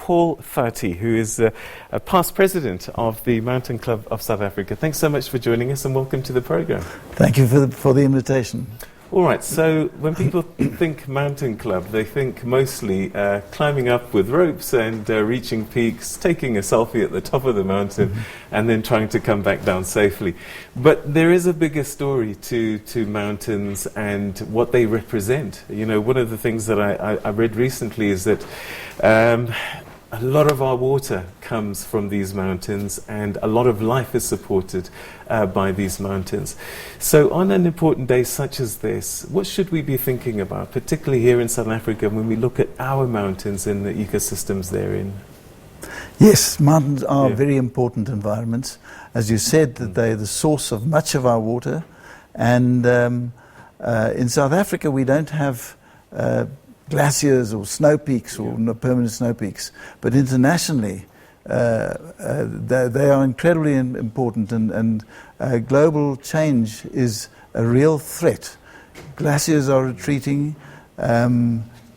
Pauli Fatti, who is a past president of the Mountain Club of South Africa. Thanks so much for joining us and welcome to the program. Thank you for the invitation. All right, so when people think mountain club, they think mostly climbing up with ropes and reaching peaks, taking a selfie at the top of the mountain, and then trying to come back down safely. But there is a bigger story to mountains and what they represent. You know, one of the things that I read recently is that a lot of our water comes from these mountains and a lot of life is supported by these mountains. So on an important day such as this, what should we be thinking about, particularly here in South Africa, when we look at our mountains and the ecosystems they're in? Yes, mountains are very important environments. As you said, that they're the source of much of our water. And in South Africa, we don't have glaciers or snow peaks or permanent snow peaks, but internationally they are incredibly important, and global change is a real threat. Glaciers are retreating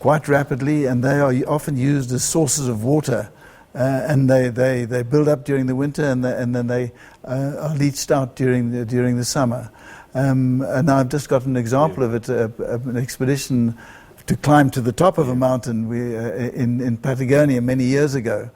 quite rapidly, and they are often used as sources of water, and they build up during the winter, and then they are leached out during the summer. And I've just got an example of it, an expedition to climb to the top of a mountain in Patagonia many years ago.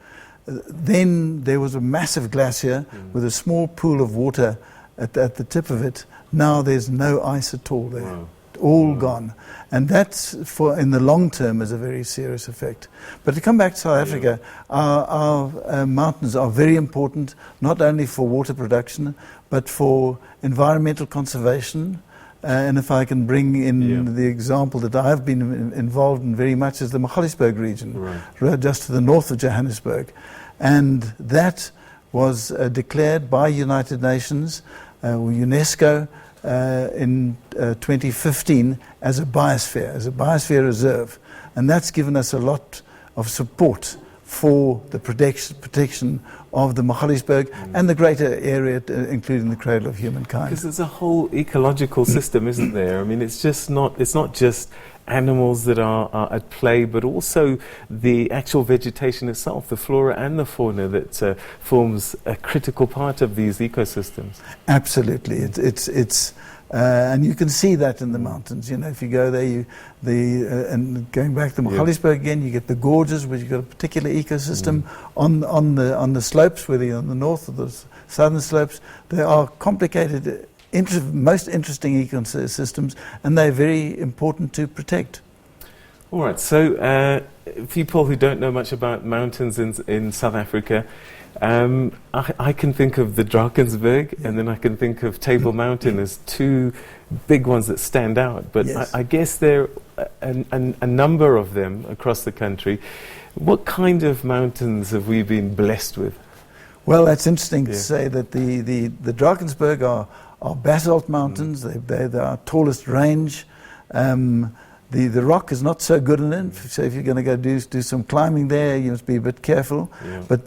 Then there was a massive glacier with a small pool of water at the tip of it. Now there's no ice at all there. Wow. All gone. And that's, in the long term, is a very serious effect. But to come back to South Africa, our mountains are very important, not only for water production, but for environmental conservation. And if I can bring in the example that I've been involved in very much is the Magaliesberg region, just to the north of Johannesburg. And that was declared by United Nations, UNESCO, in 2015 as a biosphere reserve. And that's given us a lot of support for the protection of the Magaliesberg and the greater area, including the cradle of humankind. Because there's a whole ecological system, isn't there? I mean, it's not just animals that are at play, but also the actual vegetation itself, the flora and the fauna that forms a critical part of these ecosystems. Absolutely, it's and you can see that in the mountains. You know, if you go there, and going back to Magaliesberg again, you get the gorges, where you've got a particular ecosystem on the slopes, whether you're on the north or the southern slopes. They are complicated, most interesting ecosystems, and they're very important to protect. All right, so people who don't know much about mountains in South Africa, I can think of the Drakensberg and then I can think of Table Mountain as two big ones that stand out. But I guess there are a number of them across the country. What kind of mountains have we been blessed with? Well, that's interesting to say that the Drakensberg are basalt mountains. They're our tallest range. The rock is not so good in it, so if you're going to go do some climbing there, you must be a bit careful. But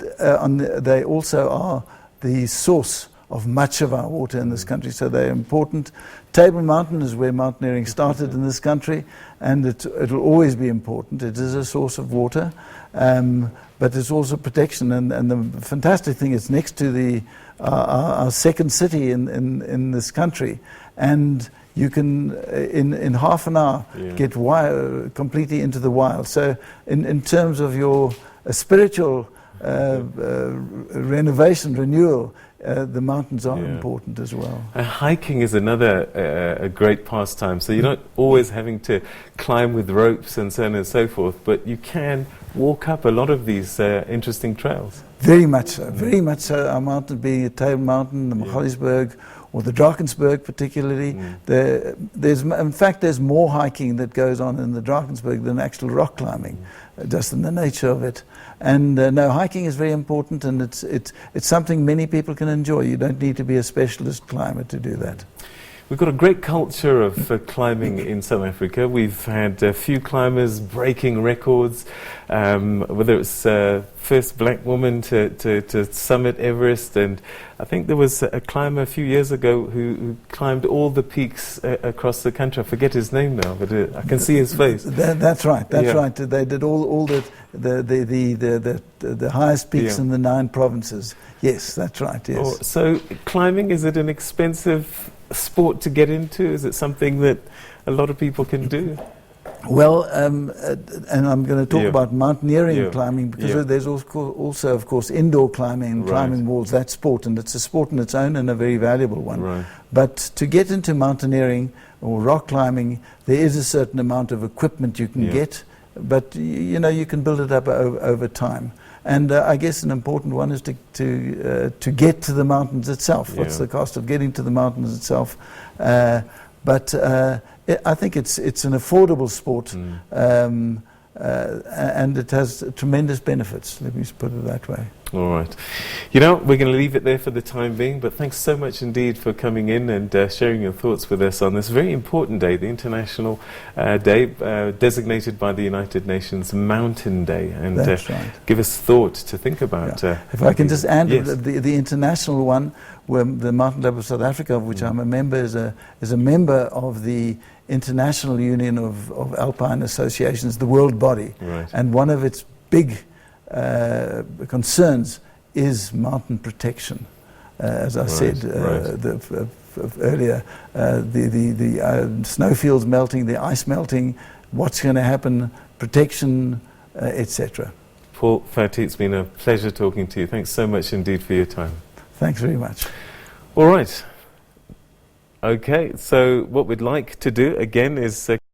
they also are the source of much of our water in this country, so they're important. Table Mountain is where mountaineering started in this country, and it'll always be important. It is a source of water, but it's also protection. And the fantastic thing is next to our second city in this country, and you can, in half an hour, get completely into the wild. So in terms of your spiritual renovation, renewal, the mountains are important as well. Hiking is another a great pastime. So you're not always having to climb with ropes and so on and so forth, but you can walk up a lot of these interesting trails. Very much so. Very much so. Our mountain being a Table Mountain, the Magaliesberg, or the Drakensberg particularly. In fact, there's more hiking that goes on in the Drakensberg than actual rock climbing, just in the nature of it. And no, hiking is very important, and it's something many people can enjoy. You don't need to be a specialist climber to do that. We've got a great culture of climbing in South Africa. We've had a few climbers breaking records, whether it's first black woman to summit Everest, and I think there was a climber a few years ago who climbed all the peaks across the country. I forget his name now, but I can see his face. That's right. That's right. They did all the highest peaks in the 9 provinces. Yes, that's right. Yes. Oh, so climbing, is it an expensive sport to get into? Is it something that a lot of people can do? Well, and I'm going to talk about mountaineering climbing, because there's also, of course, indoor climbing and climbing walls. That sport, and it's a sport in its own and a very valuable one. Right. But to get into mountaineering or rock climbing, there is a certain amount of equipment you can get, but you know, you can build it up over time. And I guess an important one is to get to the mountains itself. What's the cost of getting to the mountains itself? But I think it's an affordable sport, and it has tremendous benefits. Let me just put it that way. All right. You know, we're going to leave it there for the time being, but thanks so much indeed for coming in and sharing your thoughts with us on this very important day, the International Day, designated by the United Nations Mountain Day, and give us thought to think about. If I can just add, the international one, where the Mountain Club of South Africa, of which I'm a member, is a member of the International Union of Alpine Associations, the world body, and one of its big concerns is mountain protection. As I said earlier, the snowfields melting, the ice melting, what's going to happen, protection, etc. Paul Fatti, it's been a pleasure talking to you. Thanks so much indeed for your time. Thanks very much. All right. Okay, so what we'd like to do again is